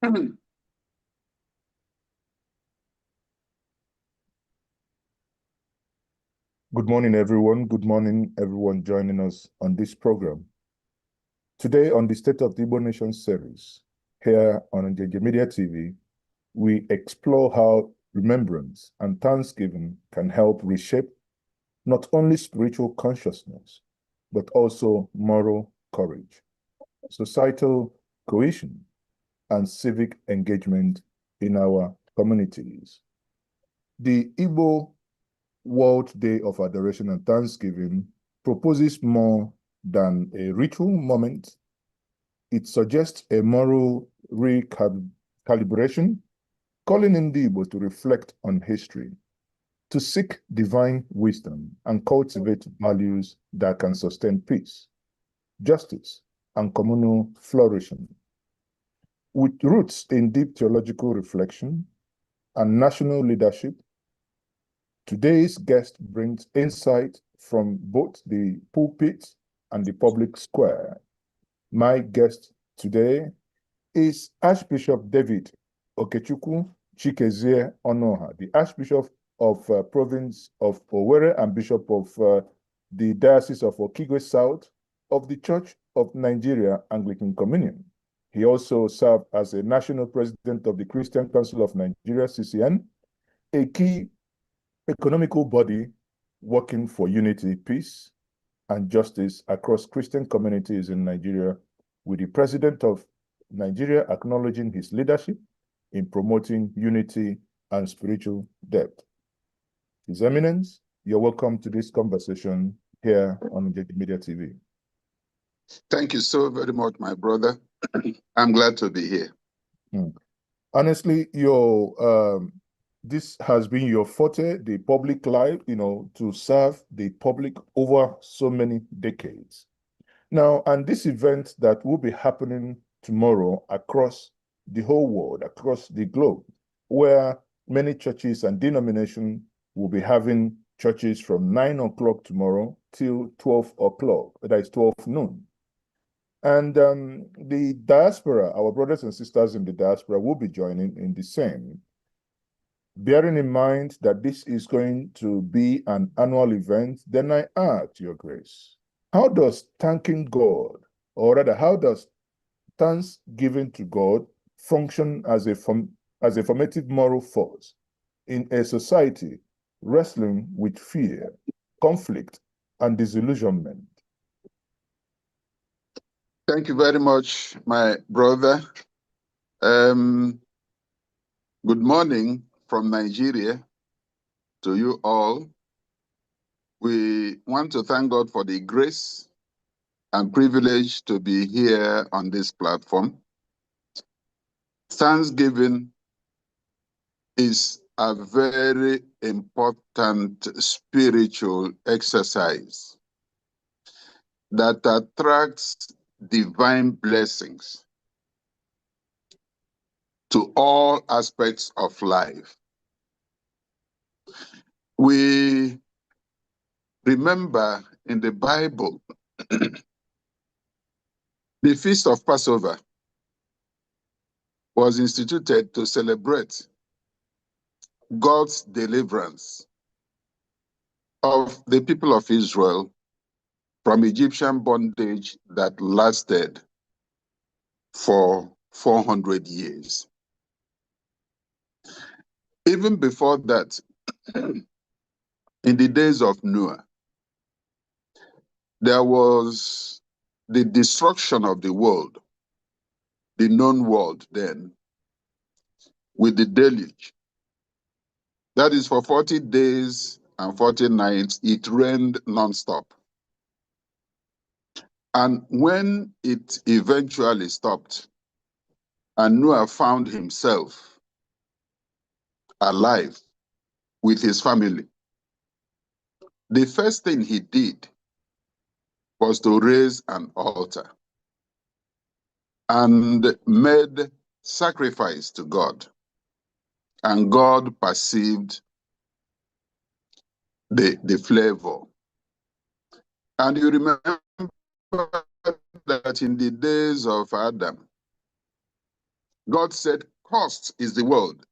Good morning, everyone. Good morning, everyone joining us on this program. Today on the State of the Igbo Nation series, here on JJ Media TV, we explore how remembrance and thanksgiving can help reshape not only spiritual consciousness, but also moral courage, societal cohesion, and civic engagement in our communities. The Igbo World Day of Adoration and Thanksgiving proposes more than a ritual moment. It suggests a moral recalibration, calling in the Igbo to reflect on history, to seek divine wisdom and cultivate values that can sustain peace, justice, and communal flourishing. With roots in deep theological reflection and national leadership, today's guest brings insight from both the pulpit and the public square. My guest today is Archbishop David Okechukwu Chikezie Onuoha, the Archbishop of Province of Owerri and Bishop of the Diocese of Okigwe South of the Church of Nigeria Anglican Communion. He also served as a national president of the Christian Council of Nigeria, CCN, a key economical body working for unity, peace, and justice across Christian communities in Nigeria, with the President of Nigeria acknowledging his leadership in promoting unity and spiritual depth. His Eminence, you're welcome to this conversation here on JD Media TV. Thank you so very much, my brother. I'm glad to be here. Honestly, this has been your forte, the public life, to serve the public over so many decades. Now, and this event that will be happening tomorrow across the whole world, across the globe, where many churches and denominations will be having churches from 9 o'clock tomorrow till 12 o'clock, that is 12 noon. And the diaspora, our brothers and sisters in the diaspora will be joining in the same. Bearing in mind that this is going to be an annual event, then I ask, Your Grace, how does thanking God, or rather, how does thanksgiving to God function as a formative moral force in a society wrestling with fear, conflict, and disillusionment? Thank you very much, my brother. Good morning from Nigeria to you all. We want to thank God for the grace and privilege to be here on this platform. Thanksgiving is a very important spiritual exercise that attracts divine blessings to all aspects of life. We remember in the Bible the Feast of Passover was instituted to celebrate God's deliverance of the people of Israel from Egyptian bondage that lasted for 400 years. Even before that, in the days of Noah, there was the destruction of the world, the known world then, with the deluge. That is, for 40 days and 40 nights, it rained nonstop. And when it eventually stopped, and Noah found himself alive with his family, the first thing he did was to raise an altar and made sacrifice to God. And God perceived the flavor. And you remember that in the days of Adam, God said, cursed is the world,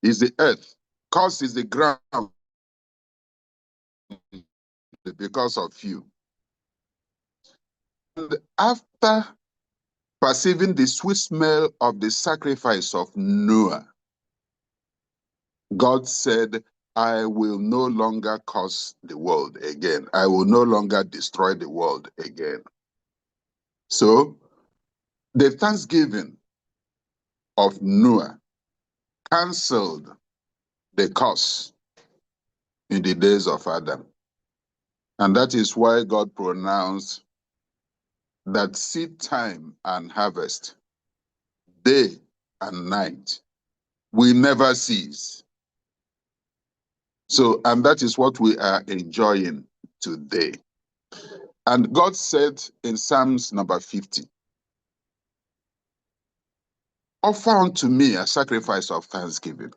is the earth, cursed is the ground because of you. And after perceiving the sweet smell of the sacrifice of Noah, God said, I will no longer curse the world again. I will no longer destroy the world again. So the thanksgiving of Noah canceled the curse in the days of Adam. And that is why God pronounced that seed time and harvest, day and night, will never cease. So, and that is what we are enjoying today. And God said in Psalms number 50, offer unto me a sacrifice of thanksgiving,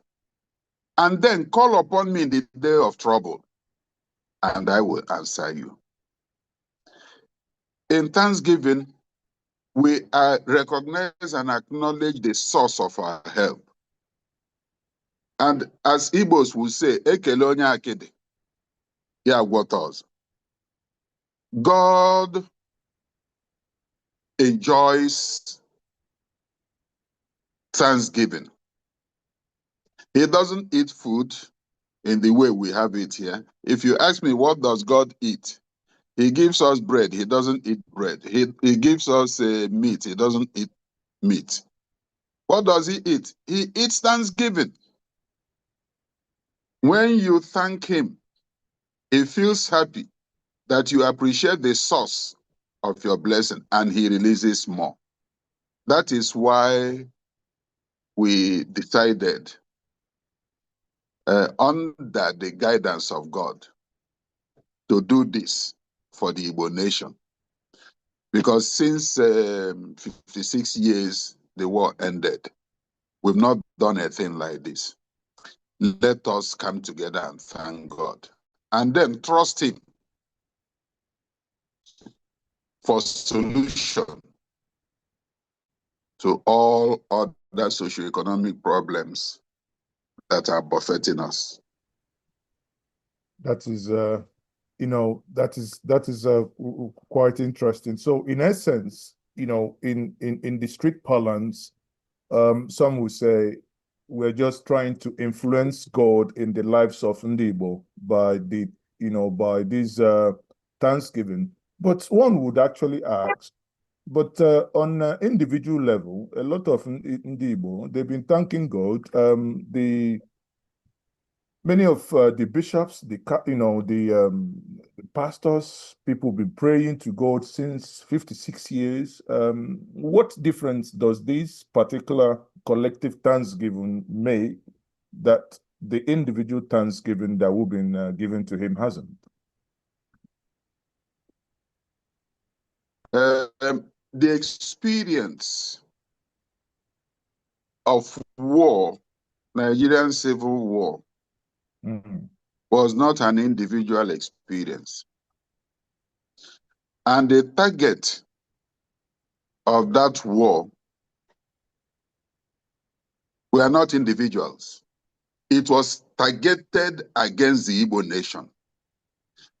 and then call upon me in the day of trouble, and I will answer you. In thanksgiving, we recognize and acknowledge the source of our help. And as Igbos will say, ekele onye akịdị, ya gwọta ọzọ. God enjoys thanksgiving. He doesn't eat food in the way we have it here. If you ask me, what does God eat? He gives us bread. He doesn't eat bread. He gives us meat. He doesn't eat meat. What does he eat? He eats thanksgiving. When you thank him, he feels happy that you appreciate the source of your blessing, and he releases more. That is why we decided, under the guidance of God, to do this for the Igbo nation. Because since 56 years the war ended, we've not done a thing like this. Let us come together and thank God, and then trust him for solution to all other socioeconomic problems that are buffeting us. That is, that is quite interesting. So, in essence, in the street parlance, some would say we're just trying to influence God in the lives of Igbo by by this Thanksgiving. But one would actually ask, but on an individual level, a lot of Igbo, they've been thanking God. Many of the bishops, the pastors, people have been praying to God since 56 years. What difference does this particular collective thanksgiving make that the individual thanksgiving that we've been given to him hasn't? The experience of war, Nigerian civil war, was not an individual experience. And the target of that war were not individuals. It was targeted against the Igbo nation.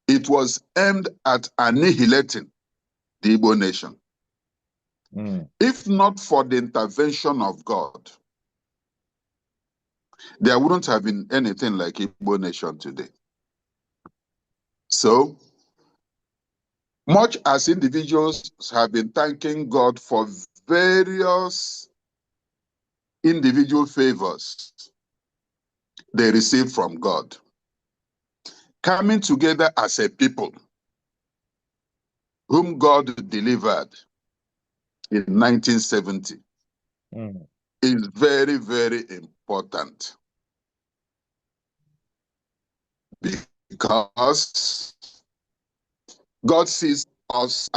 It was aimed at annihilating the Igbo nation. If not for the intervention of God, there wouldn't have been anything like Igbo nation today. So, much as individuals have been thanking God for various individual favors they received from God, coming together as a people whom God delivered in 1970 is very, very important, because God sees us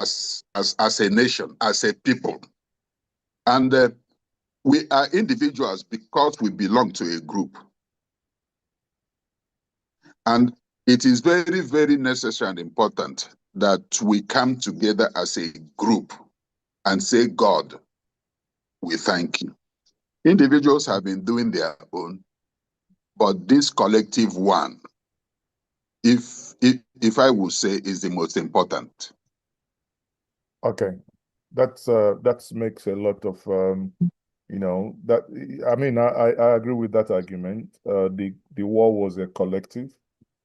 as a nation, as a people. And we are individuals because we belong to a group. And it is very, very necessary and important that we come together as a group and say, God, we thank you. Individuals have been doing their own, but this collective one, if I would say, is the most important. Okay, that makes a lot of that. I mean, I agree with that argument. The war was a collective,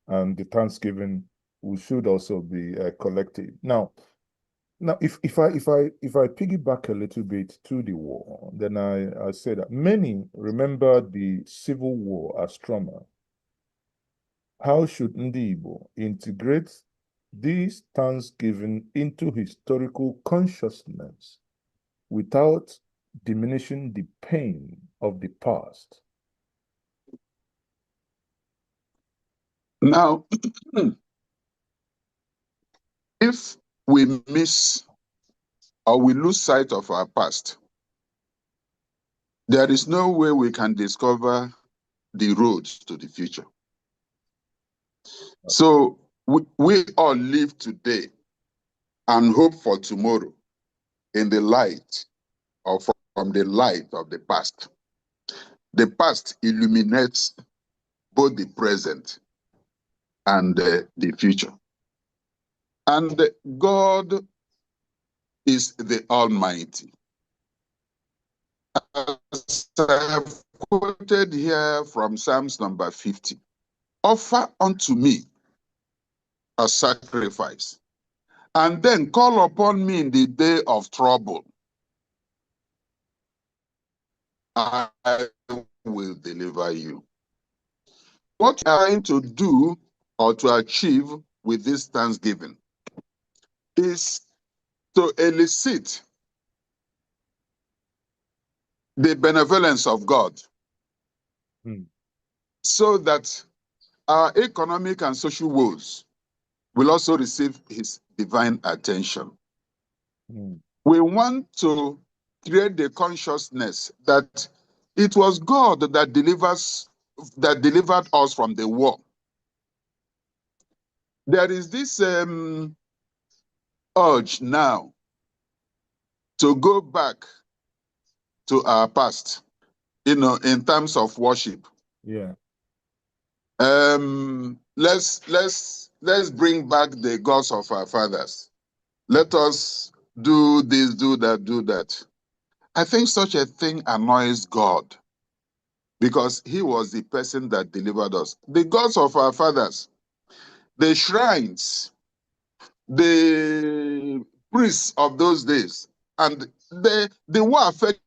and the Thanksgiving we should also be a collective. Now, if I piggyback a little bit to the war, then I say that many remember the Civil War as trauma. How should Ndi Igbo integrate this Thanksgiving into historical consciousness without diminishing the pain of the past? Now, if we miss or we lose sight of our past, there is no way we can discover the roads to the future. So we all live today and hope for tomorrow in the light or from the light of the past. The past illuminates both the present and the future. And God is the Almighty. As I have quoted here from Psalms number 50, offer unto me a sacrifice, and then call upon me in the day of trouble. I will deliver you. What we are trying to do or to achieve with this Thanksgiving is to elicit the benevolence of God, so that our economic and social woes will also receive his divine attention. We want to create the consciousness that it was God that delivered us from the war. There is this urge now to go back to our past, in terms of worship. Yeah. Let's bring back the gods of our fathers. Let us do this, do that, do that. I think such a thing annoys God, because he was the person that delivered us. The gods of our fathers, the shrines, the priests of those days, and the war affected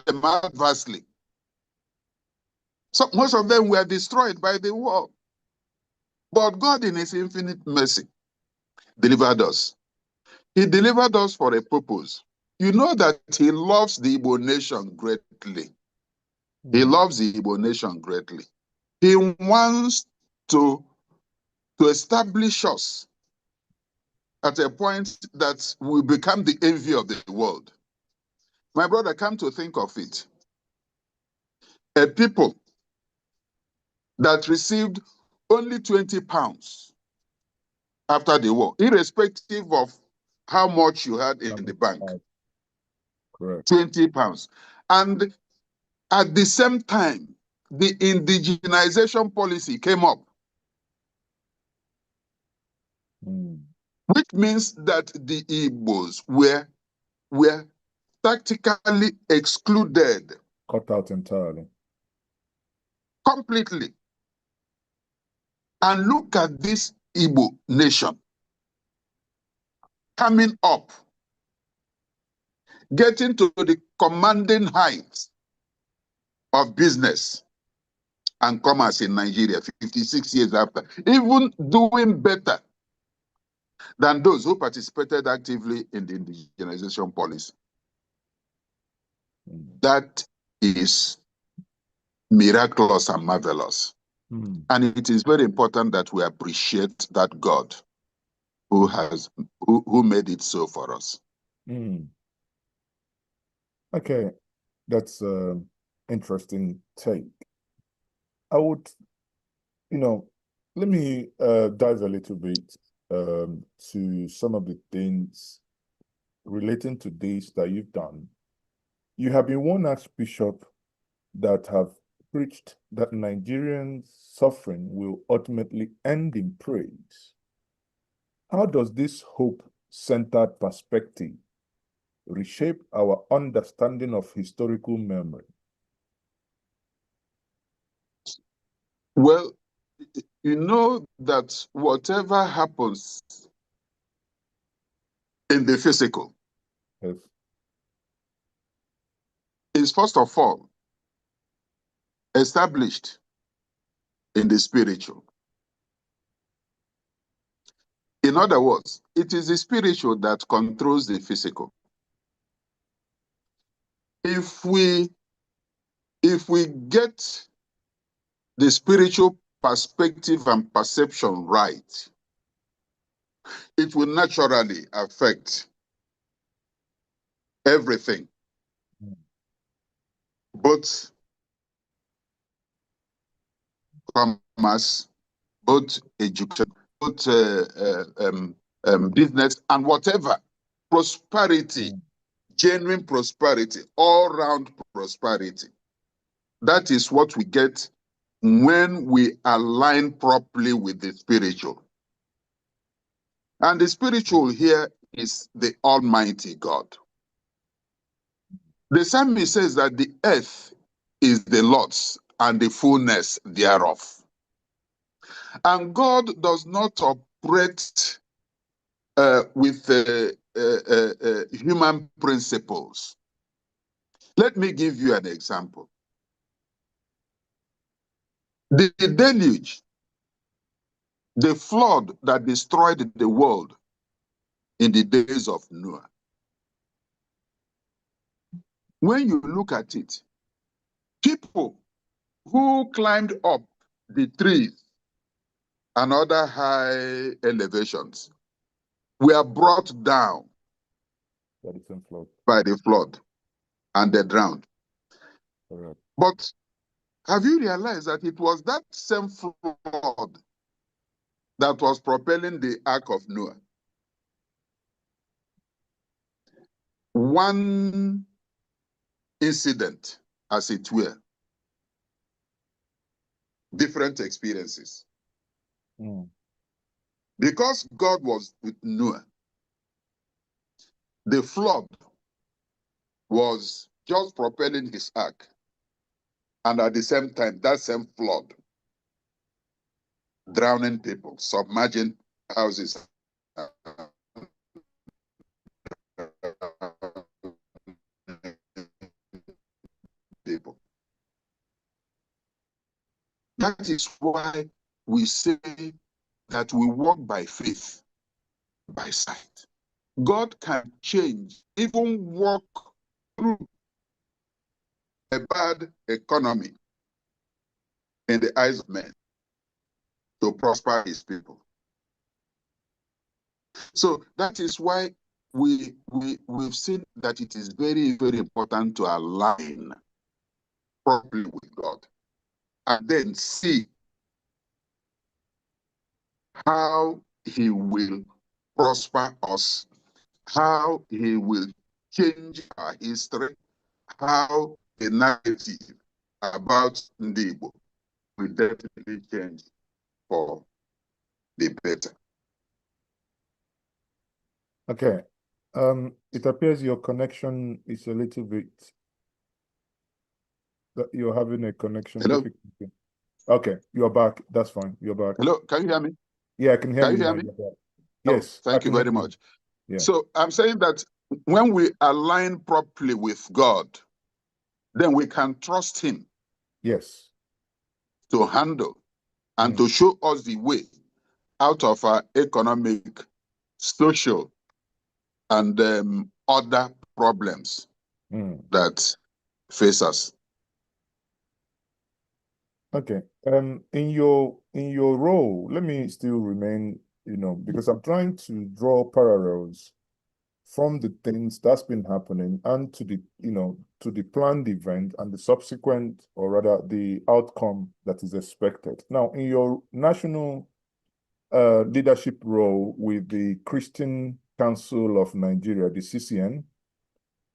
them adversely. So most of them were destroyed by the war. But God, in his infinite mercy, delivered us. He delivered us for a purpose. You know that he loves the Igbo nation greatly. He loves the Igbo nation greatly. He wants to establish us at a point that we become the envy of the world. My brother, come to think of it, a people that received only 20 pounds after the war, irrespective of how much you had in the bank. Correct. 20 pounds. And at the same time, the indigenization policy came up, which means that the Igbos were tactically excluded. Cut out entirely. Completely. And look at this Igbo nation coming up, getting to the commanding heights of business and commerce in Nigeria 56 years after, even doing better than those who participated actively in the indigenization policy. That is miraculous and marvelous. And it is very important that we appreciate that God who made it so for us. Okay, that's interesting take. I would, let me dive a little bit to some of the things relating to this that you've done. You have been one archbishop that have preached that Nigerian suffering will ultimately end in praise. How does this hope-centered perspective reshape our understanding of historical memory? Well, you know that whatever happens in the physical Yes. is first of all established in the spiritual. In other words, it is the spiritual that controls the physical. If we get the spiritual perspective and perception right, it will naturally affect everything, both commerce, both education, both business, and whatever. Prosperity, genuine prosperity, all-round prosperity. That is what we get when we align properly with the spiritual. And the spiritual here is the Almighty God. The psalmist says that the earth is the Lord's and the fullness thereof. And God does not operate with human principles. Let me give you an example. The deluge, the flood that destroyed the world in the days of Noah. When you look at it, people who climbed up the trees and other high elevations were brought down by the flood and they drowned. Correct. But have you realized that it was that same flood that was propelling the Ark of Noah? One incident, as it were, different experiences. Because God was with Noah, the flood was just propelling his ark. And at the same time, that same flood, drowning people, submerging houses. People. That is why we say that we walk by faith, by sight. God can change, even walk through a bad economy in the eyes of men to prosper his people. So that is why we've seen that it is very, very important to align properly with God and then see how he will prosper us, how he will change our history, how the narrative about the Igbo will definitely change for the better. Okay. It appears your connection is a little bit that you're having a connection difficulty. Okay, you're back. That's fine. You're back. Hello, can you hear me? Yeah, I can hear you Can you now. hear me? Yes. Oh, thank you very much. Yeah. So I'm saying that when we align properly with God, then we can trust him. Yes. To handle and to show us the way out of our economic, social, and other problems that face us. Okay. In your role, let me still remain, because I'm trying to draw parallels from the things that's been happening and to the planned event and the subsequent, or rather the outcome that is expected. Now, in your national leadership role with the Christian Council of Nigeria, the CCN,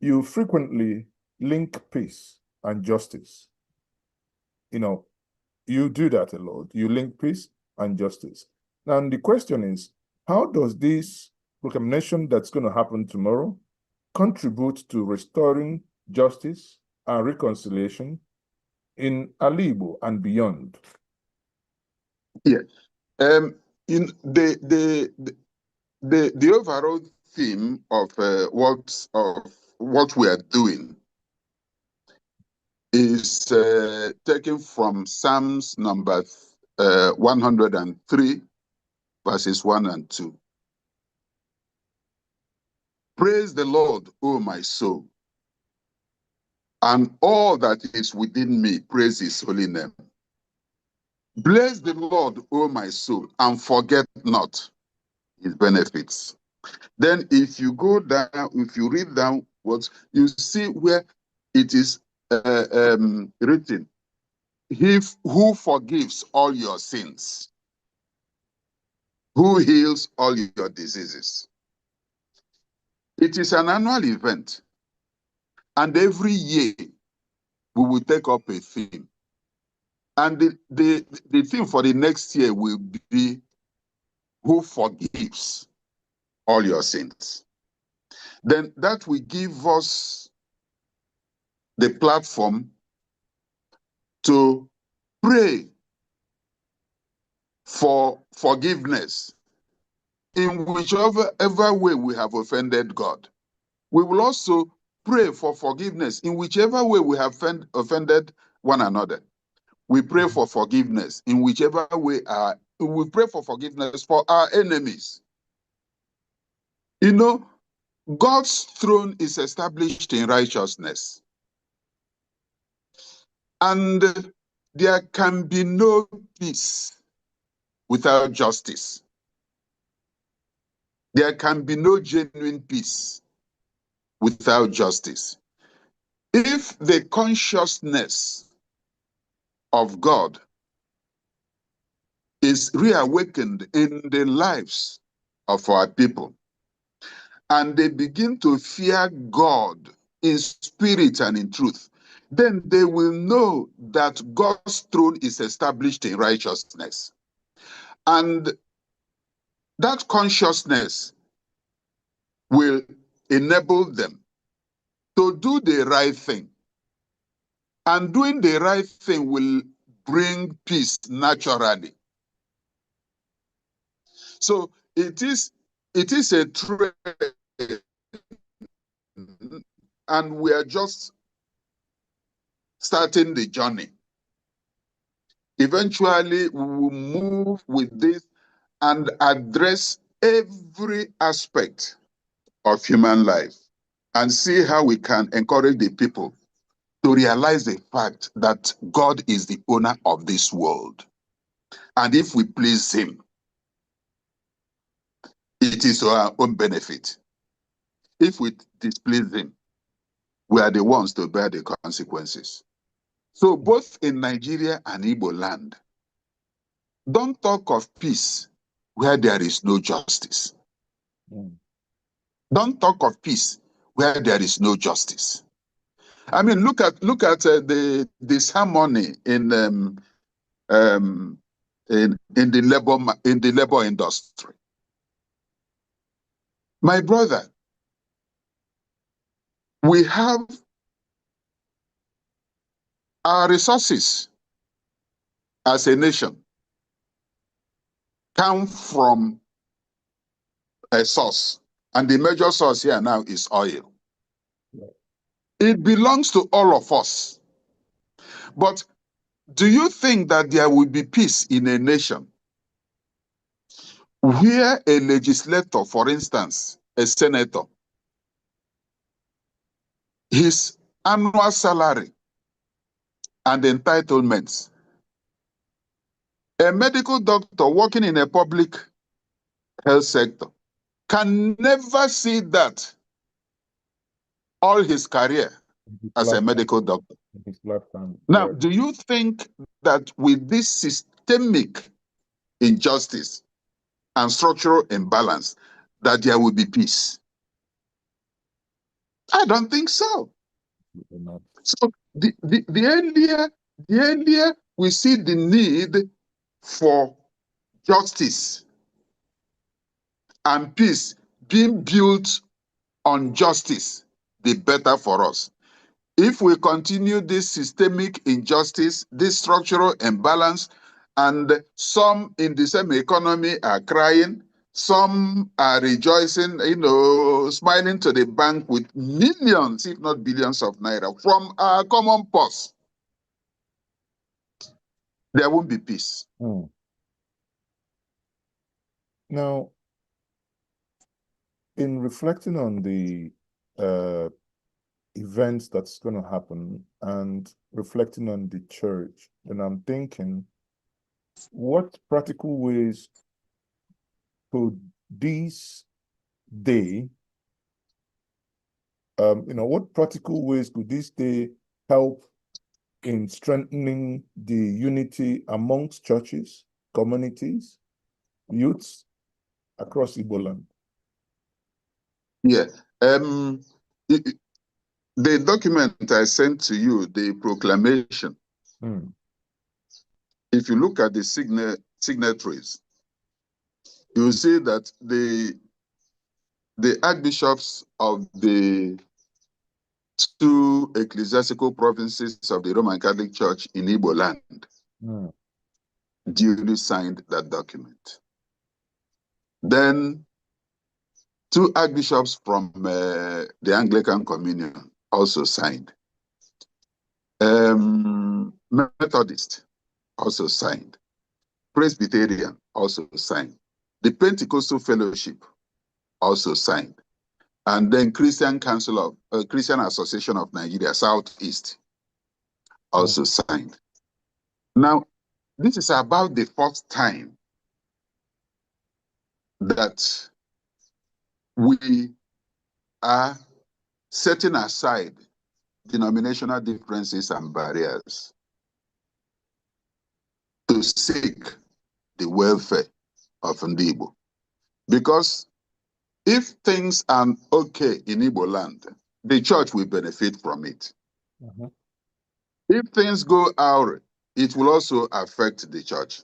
you frequently, link peace and justice. You know, you do that a lot. You link peace and justice. Now, the question is, how does this proclamation that's going to happen tomorrow contribute to restoring justice and reconciliation in Igbo and beyond? Yes. In the overall theme of what we are doing is taken from Psalms number 103, verses 1 and 2. Praise the Lord, O my soul, and all that is within me, praise his holy name. Bless the Lord, O my soul, and forget not his benefits. Then if you go down, if you read down what you see where it is written, he who forgives all your sins, who heals all your diseases. It is an annual event, and every year we will take up a theme. And the theme for the next year will be who forgives all your sins. Then that will give us the platform to pray for forgiveness in whichever way we have offended God. We will also pray for forgiveness in whichever way we have offended one another. We pray for forgiveness in whichever way we pray for forgiveness for our enemies. You know, God's throne is established in righteousness. And there can be no peace without justice. There can be no genuine peace without justice. If the consciousness of God is reawakened in the lives of our people, and they begin to fear God in spirit and in truth, then they will know that God's throne is established in righteousness. And that consciousness will enable them to do the right thing. And doing the right thing will bring peace naturally. So it is a trend, and we are just starting the journey. Eventually, we will move with this and address every aspect of human life and see how we can encourage the people to realize the fact that God is the owner of this world. And if we please him, it is to our own benefit. If we displease him, we are the ones to bear the consequences. So both in Nigeria and Igbo land, don't talk of peace where there is no justice. Don't talk of peace where there is no justice. I mean, look at this harmony in the labor industry. My brother, we have our resources as a nation come from a source, and the major source here now is oil. It belongs to all of us. But do you think that there will be peace in a nation where a legislator, for instance, a senator, his annual salary and entitlements, a medical doctor working in a public health sector, can never see that all his career as a medical doctor? Now, do you think that with this systemic injustice and structural imbalance, that there will be peace? I don't think so. So the earlier we see the need for justice and peace being built on justice, the better for us. If we continue this systemic injustice, this structural imbalance, and some in the same economy are crying, some are rejoicing, smiling to the bank with millions, if not billions of naira from our common purse, there won't be peace. Now, in reflecting on the events that's going to happen and reflecting on the church, then I'm thinking, what practical ways could this day, what practical ways could this day help in strengthening the unity amongst churches, communities, youths across Igbo land? Yeah. The document I sent to you, the proclamation, if you look at the signatories, you will see that the archbishops of the two ecclesiastical provinces of the Roman Catholic Church in Igbo land duly signed that document. Then two archbishops from the Anglican Communion also signed. Methodist also signed. Presbyterian also signed. The Pentecostal Fellowship also signed. And then Christian Association of Nigeria, Southeast, also signed. Now, this is about the first time that we are setting aside denominational differences and barriers to seek the welfare of the Igbo. Because if things are okay in Igbo land, the church will benefit from it. If things go out, it will also affect the church.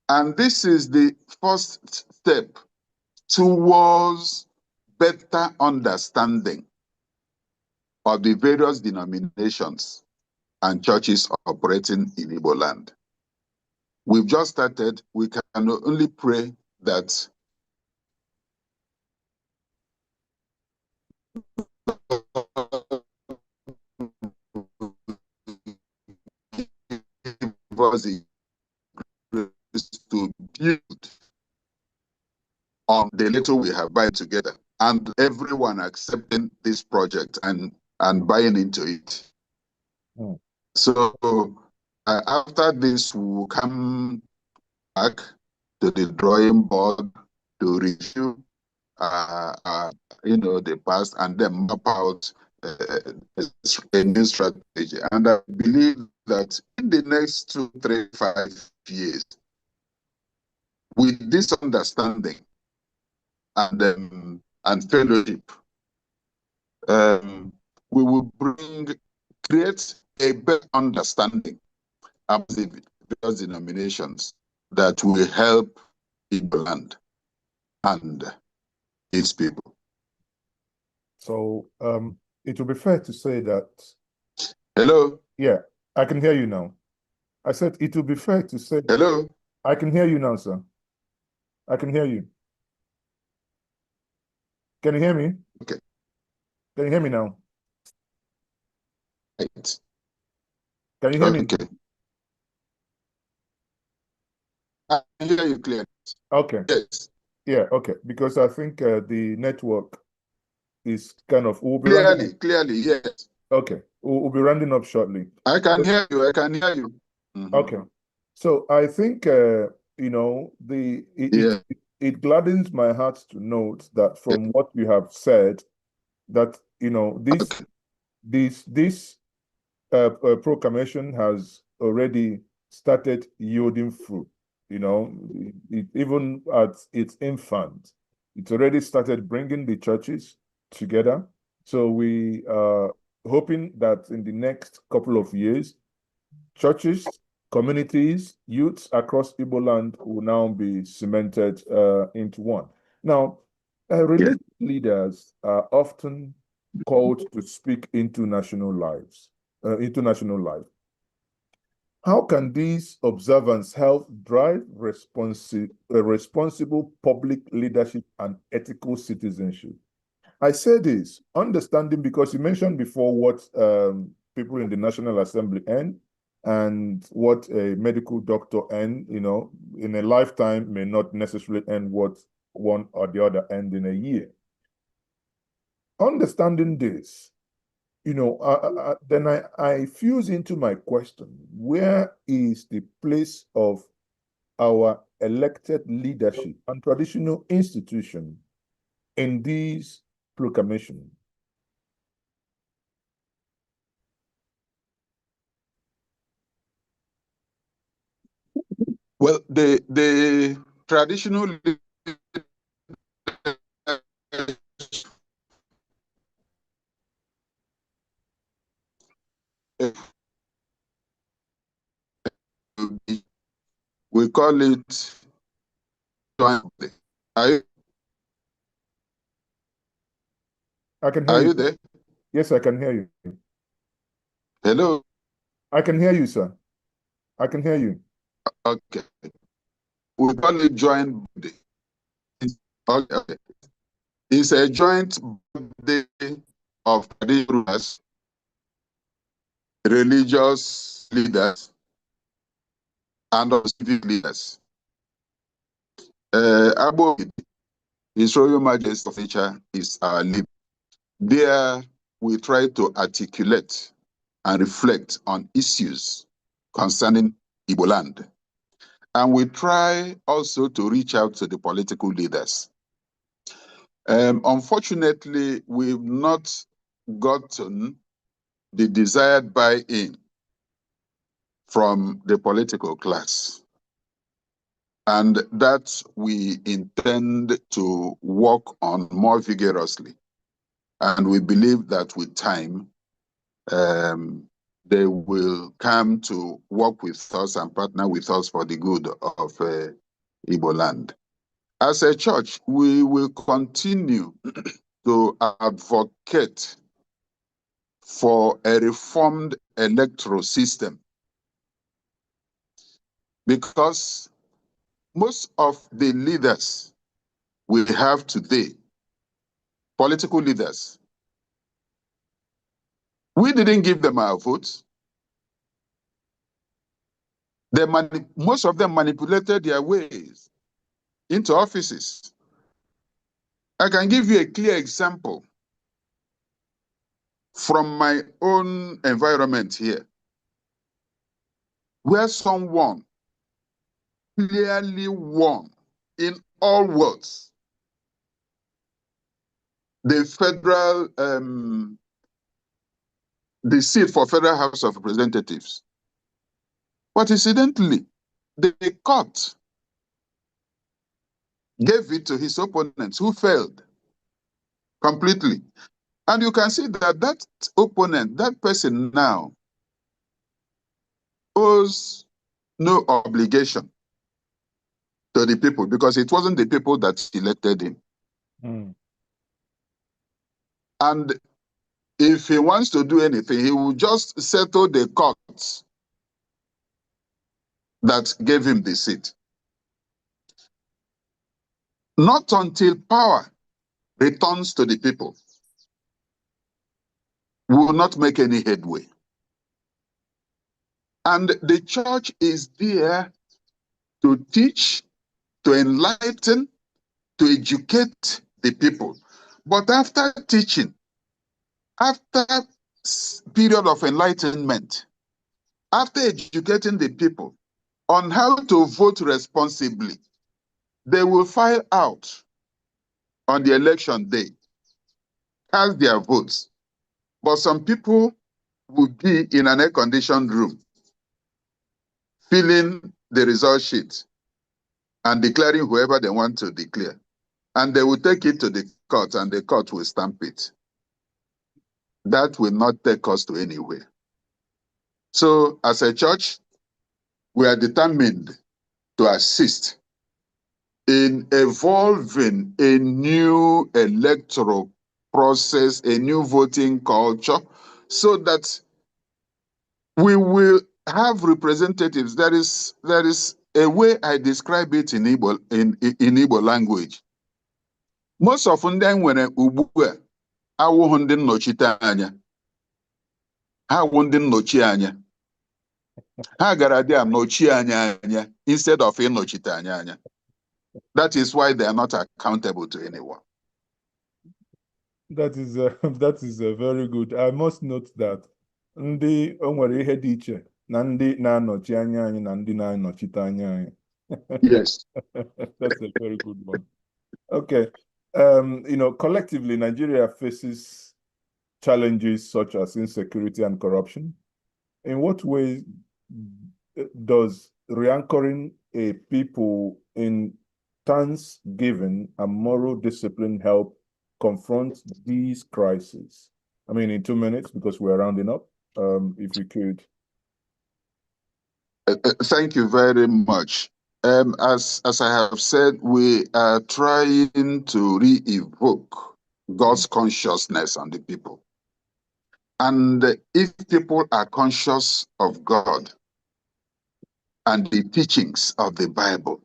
And this is the first step towards better understanding of the various denominations and churches operating in Igbo land. We've just started. We can only pray that us to build on the little we have buy together, and everyone accepting this project and buying into it. So after this, we will come back to the drawing board to review the past and then map out a new strategy. And I believe that in the next 2, 3, 5 years, with this understanding and fellowship, we will create a better understanding of the various denominations that will help Igbo land and its people. So it would be fair to say that. Hello? Yeah, I can hear you now. I said it would be fair to say. Hello? I can hear you now, sir. I can hear you. Can you hear me? Okay. Can you hear me now? Right. Can you hear me? Okay. I can hear you clearly. Okay. Yes. Yeah, okay. Because I think the network is kind of clearly, yes. Okay. We'll be rounding up shortly. I can hear you. Okay. So I think it gladdens my heart to note that from what you have said, that this proclamation has already started yielding fruit. Even at its infant, it's already started bringing the churches together. So we hoping that in the next couple of years, churches, communities, youths across Igbo land will now be cemented into one. Now, religious leaders are often called to speak into national lives, into national life. How can these observance help drive responsible public leadership and ethical citizenship? I say this, understanding because you mentioned before what people in the National Assembly earn and what a medical doctor earn, in a lifetime may not necessarily earn what one or the other earned in a year. Understanding this, then I fuse into my question, where is the place of our elected leadership and traditional institution in these proclamations? Well, the traditional we call it jointly. I can hear Are you. you there? Yes, I can hear you. Hello? I can hear you, sir. I can hear you. Okay. We call it joint body. Okay. It's a joint body of traditional rulers, religious leaders, and of civic leaders. Abo, His Royal Majesty of Nature is our leader. There, we try to articulate and reflect on issues concerning Igbo land. And we try also to reach out to the political leaders. Unfortunately, we've not gotten the desired buy-in from the political class. And that we intend to work on more vigorously. And we believe that with time, they will come to work with us and partner with us for the good of Igbo land. As a church, we will continue to advocate for a reformed electoral system because most of the leaders we have today, political leaders, we didn't give them our votes. Most of them manipulated their ways into offices. I can give you a clear example from my own environment here, where someone clearly won in all words the seat for Federal House of Representatives. But incidentally, the court gave it to his opponents who failed completely. And you can see that that opponent, that person now, owes no obligation to the people because it wasn't the people that elected him. Mm. And if he wants to do anything, he will just settle the courts that gave him the seat. Not until power returns to the people, we will not make any headway. And the church is there to teach, to enlighten, to educate the people. But after teaching, after period of enlightenment, after educating the people on how to vote responsibly, they will file out on the election day, cast their votes. But some people will be in an air-conditioned room, filling the result sheet and declaring whoever they want to declare. And they will take it to the court and the court will stamp it. that will not take us to anywhere. So as a church, we are determined to assist in evolving a new electoral process, a new voting culture, so that we will have representatives. There is a way I describe it in Igbo language. Most of ndị nwere ugbu a awụghị ndị nnọchite anya. Ha awụ ndị nnọchi anya. Ha gara dị anọchi anya instead of ịnọchite anya. That is why they are not accountable to anyone. That is very good. I must note that ndị o nwere ihe dị iche na ndị na-anọchi anya anyị na ndị na-anọchite anya anyị. Yes. That's a very good one. Okay. Collectively, Nigeria faces challenges such as insecurity and corruption. In what ways does reanchoring a people in thanksgiving and moral discipline help confront these crises? I mean, in 2 minutes, because we're rounding up, if you could. Thank you very much. As I have said, we are trying to re-evoke God's consciousness on the people. And if people are conscious of God and the teachings of the Bible,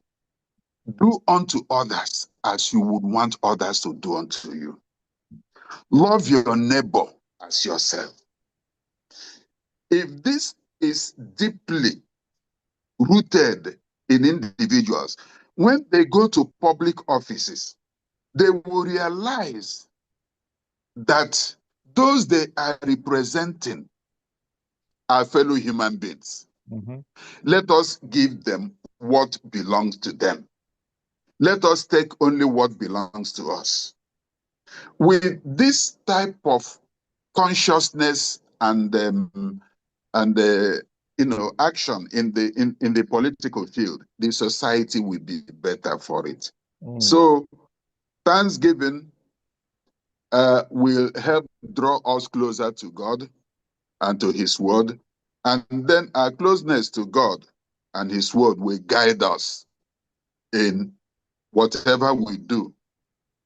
do unto others as you would want others to do unto you. Love your neighbor as yourself. If this is deeply rooted in individuals, when they go to public offices, they will realize that those they are representing are fellow human beings. Mm-hmm. Let us give them what belongs to them. Let us take only what belongs to us. With this type of consciousness and action in the political field, the society will be better for it. So Thanksgiving will help draw us closer to God and to His Word, and then our closeness to God and His Word will guide us in whatever we do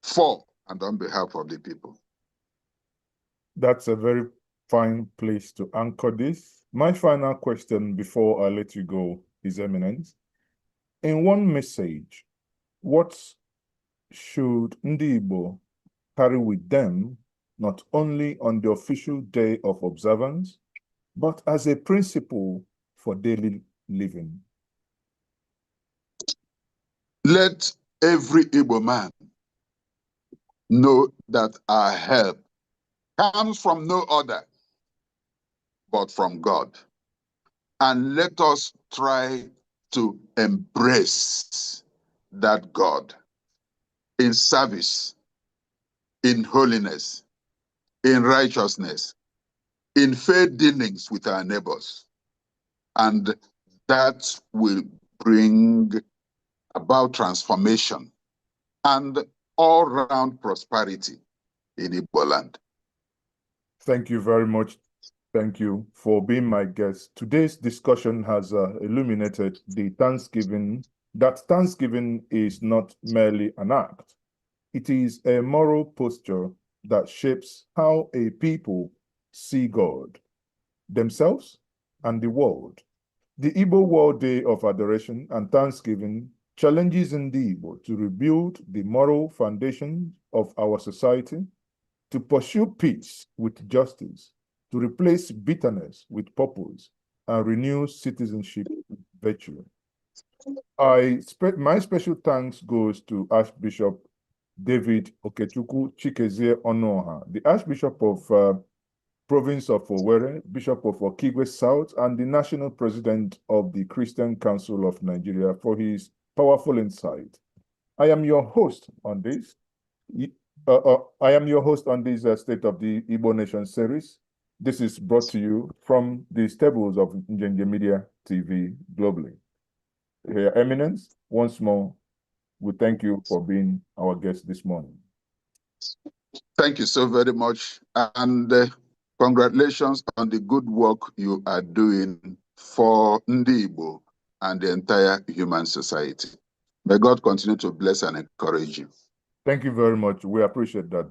for and on behalf of the people. That's a very fine place to anchor this. My final question before I let you go, His Eminence. In one message, what should Ndi Igbo carry with them, not only on the official day of observance, but as a principle for daily living? Let every Igbo man know that our help comes from no other but from God. And let us try to embrace that God in service, in holiness, in righteousness, in fair dealings with our neighbors. And that will bring about transformation and all-round prosperity in Igbo land. Thank you very much. Thank you for being my guest. Today's discussion has illuminated that Thanksgiving is not merely an act. It is a moral posture that shapes how a people see God, themselves, and the world. The Igbo World Day of Adoration and Thanksgiving challenges Ndi Igbo to rebuild the moral foundation of our society, to pursue peace with justice, to replace bitterness with purpose, and renew citizenship with virtue. My special thanks goes to Archbishop David Okechukwu Chikezie Onuoha, the Archbishop of Province of Owerri, Bishop of Okigwe South, and the National President of the Christian Council of Nigeria, for his powerful insight. I am your host on this. State of the Igbo Nation series. This is brought to you from the stables of Njenje Media TV globally. Your Eminence, once more, we thank you for being our guest this morning. Thank you so very much. And Congratulations on the good work you are doing for Ndi Igbo and the entire human society. May God continue to bless and encourage you. Thank you very much. We appreciate that.